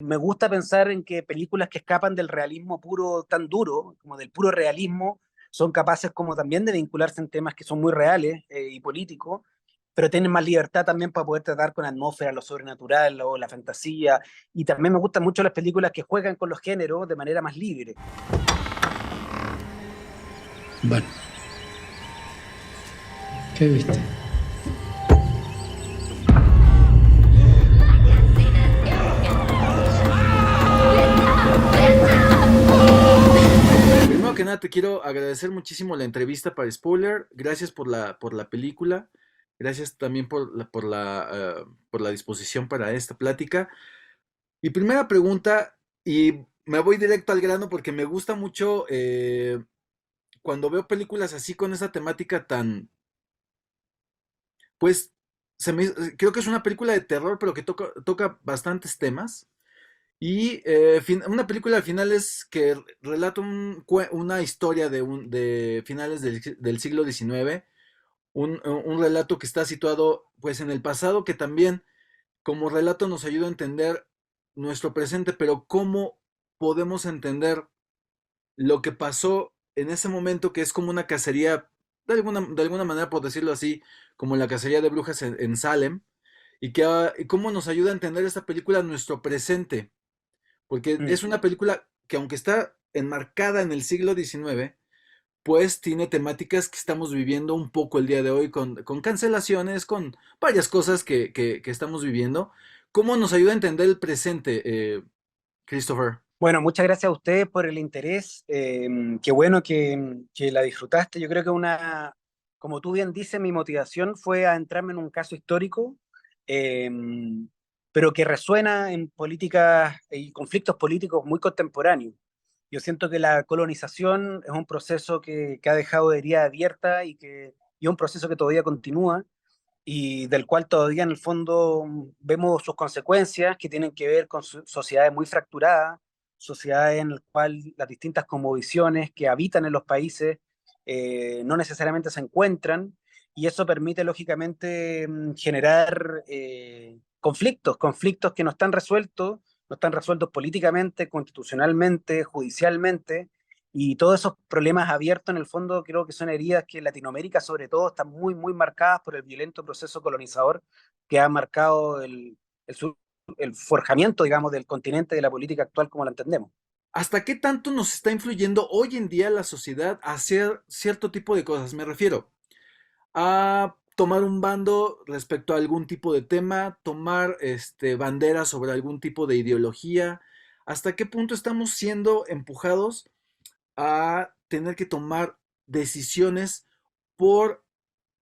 Me gusta pensar en que películas que escapan del realismo puro tan duro, como del puro realismo, son capaces como también de vincularse en temas que son muy reales y políticos, pero tienen más libertad también para poder tratar con la atmósfera, lo sobrenatural o la fantasía. Y también me gustan mucho las películas que juegan con los géneros de manera más libre. Bueno, ¿qué viste? Primero que nada, te quiero agradecer muchísimo la entrevista para Spoiler. Gracias por la película. Gracias también por la disposición para esta plática. Y primera pregunta, y me voy directo al grano porque me gusta mucho cuando veo películas así con esa temática tan, pues, creo que es una película de terror, pero que toca bastantes temas. Y una película al final es que relata una historia de finales del siglo XIX, un relato que está situado pues en el pasado, que también como relato nos ayuda a entender nuestro presente, pero cómo podemos entender lo que pasó en ese momento, que es como una cacería, de alguna manera por decirlo así, como la cacería de brujas en Salem, y cómo nos ayuda a entender esta película nuestro presente, porque Mm. es una película que aunque está enmarcada en el siglo XIX, pues tiene temáticas que estamos viviendo un poco el día de hoy con cancelaciones, con varias cosas que estamos viviendo. ¿Cómo nos ayuda a entender el presente, Christopher? Bueno, muchas gracias a ustedes por el interés. Qué bueno que la disfrutaste. Yo creo que como tú bien dices, mi motivación fue a entrarme en un caso histórico, eh, pero que resuena en políticas y conflictos políticos muy contemporáneos. Yo siento que la colonización es un proceso que ha dejado herida abierta y es un proceso que todavía continúa y del cual todavía en el fondo vemos sus consecuencias que tienen que ver con sociedades muy fracturadas, sociedades en las cuales las distintas cosmovisiones que habitan en los países no necesariamente se encuentran, y eso permite lógicamente generar conflictos que no están resueltos políticamente, constitucionalmente, judicialmente, y todos esos problemas abiertos en el fondo creo que son heridas que en Latinoamérica sobre todo están muy, muy marcadas por el violento proceso colonizador que ha marcado el forjamiento, digamos, del continente de la política actual como la entendemos. ¿Hasta qué tanto nos está influyendo hoy en día la sociedad a hacer cierto tipo de cosas? Me refiero a tomar un bando respecto a algún tipo de tema, tomar banderas sobre algún tipo de ideología. ¿Hasta qué punto estamos siendo empujados a tener que tomar decisiones por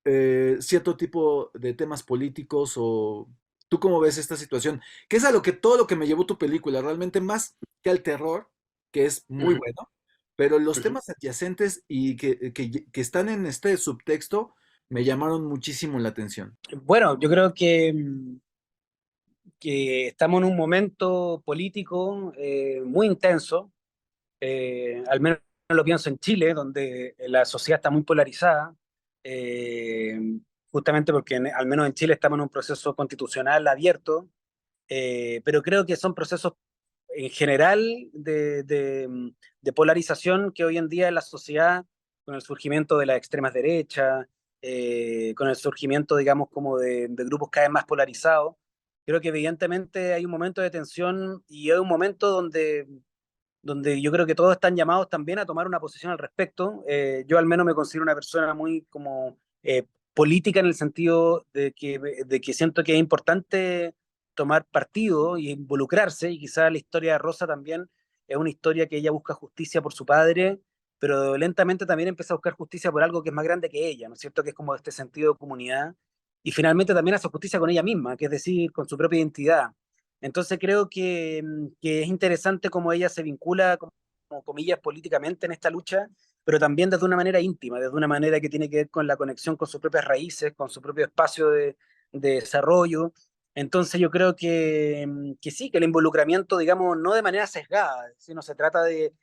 cierto tipo de temas políticos? O tú cómo ves esta situación, que es a lo que todo lo que me llevó tu película, realmente más que al terror, que es muy Ujú, bueno, pero los ujú. temas adyacentes y que están en este subtexto me llamaron muchísimo la atención. Bueno, yo creo que estamos en un momento político muy intenso, al menos lo pienso en Chile, donde la sociedad está muy polarizada, eh, justamente porque al menos en Chile estamos en un proceso constitucional abierto, pero creo que son procesos en general de polarización que hoy en día en la sociedad, con el surgimiento de las extremas derechas, con el surgimiento, digamos, como de grupos cada vez más polarizados, creo que evidentemente hay un momento de tensión y hay un momento donde yo creo que todos están llamados también a tomar una posición al respecto. Yo al menos me considero una persona muy como política en el sentido de que siento que es importante tomar partido y involucrarse, y quizás la historia de Rosa también es una historia que ella busca justicia por su padre, pero lentamente también empieza a buscar justicia por algo que es más grande que ella, ¿no es cierto? Que es como este sentido de comunidad, y finalmente también hace justicia con ella misma, que es decir, con su propia identidad. Entonces creo que es interesante cómo ella se vincula, como comillas, políticamente en esta lucha, pero también desde una manera íntima, desde una manera que tiene que ver con la conexión con sus propias raíces, con su propio espacio de desarrollo. Entonces yo creo que sí, que el involucramiento, digamos, no de manera sesgada, sino se trata de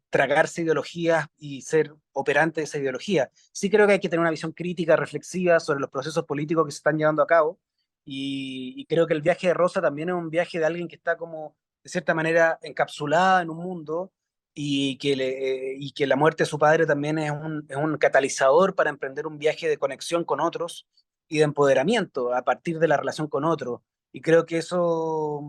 tragarse ideologías y ser operante de esa ideología. Sí creo que hay que tener una visión crítica, reflexiva sobre los procesos políticos que se están llevando a cabo, y creo que el viaje de Rosa también es un viaje de alguien que está como, de cierta manera, encapsulada en un mundo y que la muerte de su padre también es un catalizador para emprender un viaje de conexión con otros y de empoderamiento a partir de la relación con otros. Y creo que eso,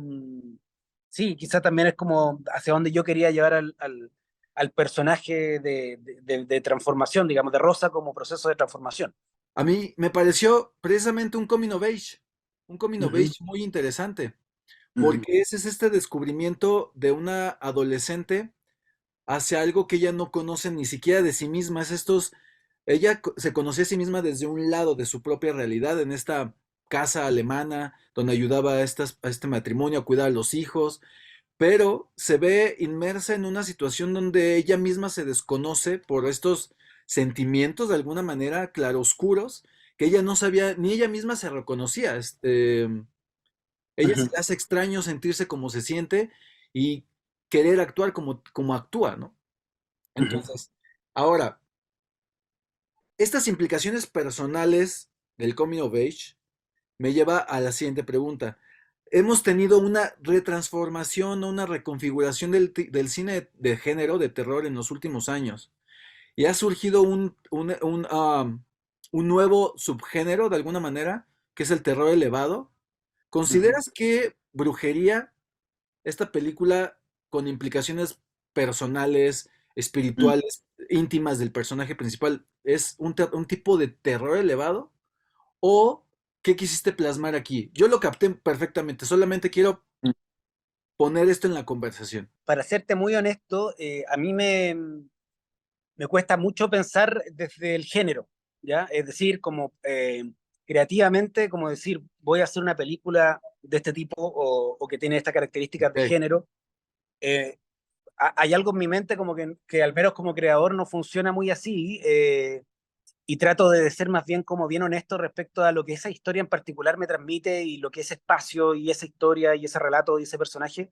sí, quizá también es como hacia donde yo quería llevar al personaje de transformación, digamos, de Rosa como proceso de transformación. A mí me pareció precisamente un coming of Ujú, age muy interesante, ujú, porque ese es este descubrimiento de una adolescente hacia algo que ella no conoce ni siquiera de sí misma. Ella se conocía a sí misma desde un lado de su propia realidad, en esta casa alemana, donde ayudaba a este matrimonio a cuidar a los hijos, pero se ve inmersa en una situación donde ella misma se desconoce por estos sentimientos de alguna manera claroscuros que ella no sabía, ni ella misma se reconocía. Ella se ujú, le hace extraño sentirse como se siente y querer actuar como actúa, ¿no? ujú. Entonces, ahora, estas implicaciones personales del coming of age me lleva a la siguiente pregunta. Hemos tenido una retransformación o una reconfiguración del cine de género, de terror en los últimos años. Y ha surgido un nuevo subgénero, de alguna manera, que es el terror elevado. Ujú. ¿Consideras que Brujería, esta película con implicaciones personales, Mm. espirituales, íntimas del personaje principal, es un tipo de terror elevado? ¿O qué quisiste plasmar aquí? Yo lo capté perfectamente, solamente quiero poner esto en la conversación. Para serte muy honesto, a mí me cuesta mucho pensar desde el género, ¿ya? Es decir, como creativamente, como decir, voy a hacer una película de este tipo o que tiene estas características de Ok. género. Eh, Hay algo en mi mente como que al menos como creador no funciona muy así, y trato de ser más bien como bien honesto respecto a lo que esa historia en particular me transmite y lo que ese espacio y esa historia y ese relato y ese personaje.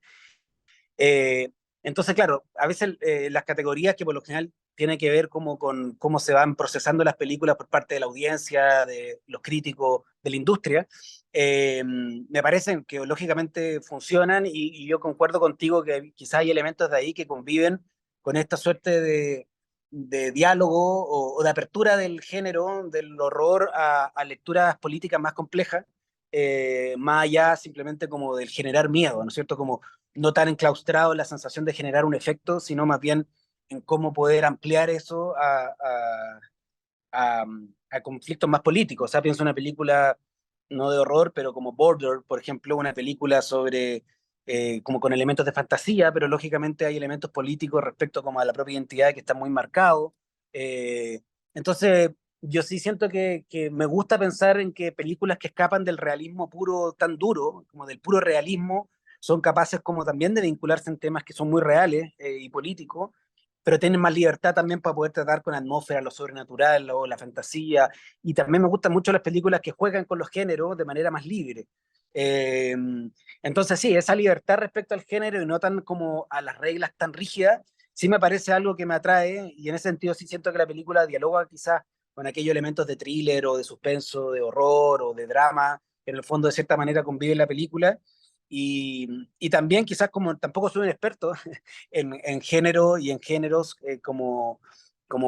Entonces, claro, a veces las categorías que por lo general tienen que ver como con cómo se van procesando las películas por parte de la audiencia, de los críticos, de la industria, me parecen que lógicamente funcionan y yo concuerdo contigo que quizás hay elementos de ahí que conviven con esta suerte de diálogo o de apertura del género, del horror a lecturas políticas más complejas, más allá simplemente como del generar miedo, ¿no es cierto? Como no tan enclaustrado en la sensación de generar un efecto, sino más bien en cómo poder ampliar eso a, a conflictos más políticos. O sea, pienso en una película no de horror, pero como Border, por ejemplo, una película sobre, como con elementos de fantasía, pero lógicamente hay elementos políticos respecto como a la propia identidad que están muy marcados. Eh, entonces, yo sí siento que me gusta pensar en que películas que escapan del realismo puro tan duro, como del puro realismo, son capaces como también de vincularse en temas que son muy reales y políticos, pero tienen más libertad también para poder tratar con atmósfera, lo sobrenatural o la fantasía. Y también me gustan mucho las películas que juegan con los géneros de manera más libre. Eh, entonces sí, esa libertad respecto al género y no tan como a las reglas tan rígidas, sí me parece algo que me atrae y en ese sentido sí siento que la película dialoga quizás con aquellos elementos de thriller o de suspenso, de horror o de drama, que en el fondo de cierta manera convive en la película. Y también quizás como tampoco soy un experto, en género y en géneros, como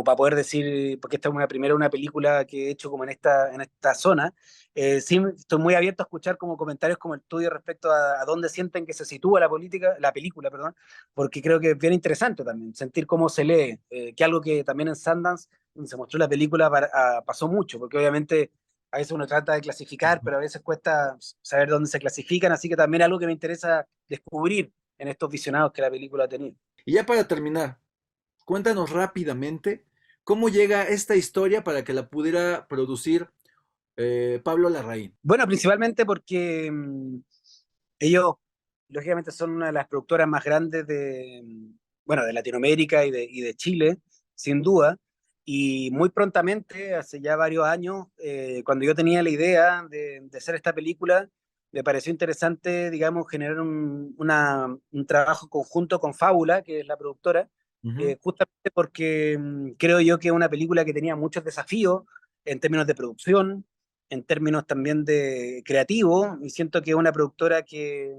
para poder decir, porque esta es una película que he hecho como en esta zona, sí estoy muy abierto a escuchar como comentarios como el tuyo respecto a dónde sienten que se sitúa la película, perdón, porque creo que es bien interesante también, sentir cómo se lee, que algo que también en Sundance, donde se mostró la película, pasó mucho, porque obviamente a veces uno trata de clasificar, pero a veces cuesta saber dónde se clasifican, así que también algo que me interesa descubrir en estos visionados que la película ha tenido. Y ya para terminar, cuéntanos rápidamente cómo llega esta historia para que la pudiera producir Pablo Larraín. Bueno, principalmente porque ellos, lógicamente, son una de las productoras más grandes bueno, de Latinoamérica y de Chile, sin duda. Y muy prontamente, hace ya varios años, cuando yo tenía la idea de hacer esta película, me pareció interesante, digamos, generar un trabajo conjunto con Fábula, que es la productora, Ujú. justamente porque creo yo que es una película que tenía muchos desafíos en términos de producción, en términos también de creativo, y siento que es una productora que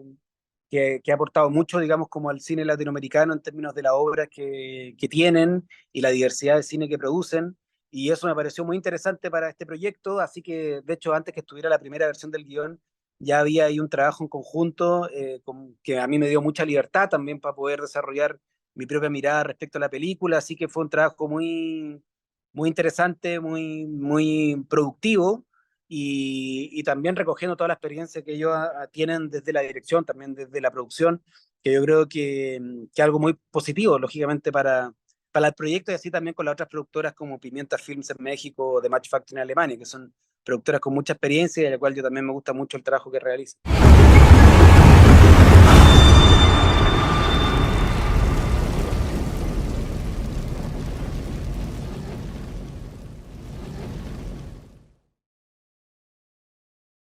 ha aportado mucho, digamos, como al cine latinoamericano en términos de las obras que tienen y la diversidad de cine que producen. Y eso me pareció muy interesante para este proyecto, así que, de hecho, antes que estuviera la primera versión del guión, ya había ahí un trabajo en conjunto que a mí me dio mucha libertad también para poder desarrollar mi propia mirada respecto a la película, así que fue un trabajo muy interesante, muy productivo y también recogiendo toda la experiencia que ellos tienen desde la dirección, también desde la producción, que yo creo que algo muy positivo, lógicamente, para el proyecto y así también con las otras productoras como Pimienta Films en México o The Match Factory en Alemania, que son productoras con mucha experiencia y a la cual yo también me gusta mucho el trabajo que realizan.